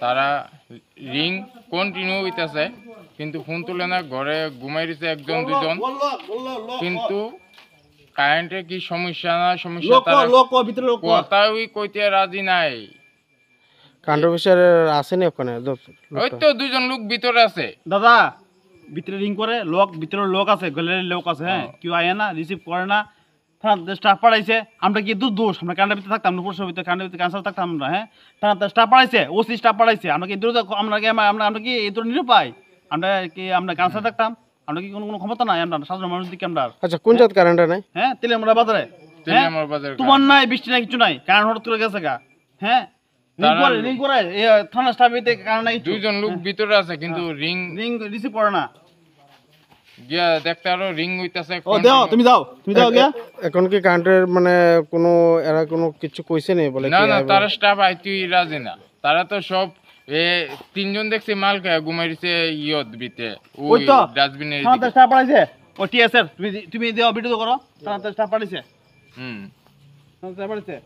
তারা ring continue হইতেছে কিন্তু ফোন তুলে না, ঘরে ঘুমাই দিছে একজন দুজন, কিন্তু কারেন্টের কি সমস্যা না সমস্যা তারা কথাই কইতে রাজি নাই। কারেন্ট অফিসার আসেনি ওখানে? ওই তো দুজন লোক ভিতরে আছে দাদা, ভিতরে রিং করে লোক, ভিতরে লোক আছে, গ্যালারির লোক আছে। হ্যাঁ, কেউ আয় না, রিসিভ করে না, থানাতে স্টাফ পাঠাইছে। আমরা কি দোষ? আমরা কারেন্টের ভিতরে থাকতাম, পুরসভার ভিতরে কারেন্টের ভিতরে ক্যান্সার থাকতাম আমরা। হ্যাঁ, থানাতে স্টাফ পাঠাইছে, ওসি স্টাফ পাঠাইছে। আমরা কি আমরা কি এই নিরুপায়? আমরা ক্যান্সার থাকতাম? আমরা কি কোনো ক্ষমতা নাই? আমরা সাধারণ মানুষ দিকে আমরা। আচ্ছা, কোন জাত কারেন্ট নাই? হ্যাঁ, তেলে আমরা বাজারে তোমার নাই, বৃষ্টি নাই, কিছু নাই, কারেন্ট হঠাৎ করে গেছে গা। হ্যাঁ, রিং করে থানা স্টাফ কারেন্ট নাই, দুইজন লোক ভিতরে আছে কিন্তু রিং রিসিভ করে না। গিয়া দেখতে আরো রিং হইতাছে। ও দাও, তুমি দাও গিয়া। এখন কি কারেন্টের মানে কোনো এরা কোনো কিছু কইছে নি বলে? না, তারা স্টাফ আইতেই রাজি না। তারা তো সব তিনজন দেখছি মাল খায় ঘুমাইছে ইয়ত ভিতরে, ওই ডাস্টবিনের থানাতে স্টাফ পাঠাইছে। ও টিএসএর তুমি দাও, ভিডিও করো। থানাতে স্টাফ পাঠাইছে। হুম, থানাতে পাঠাইছে।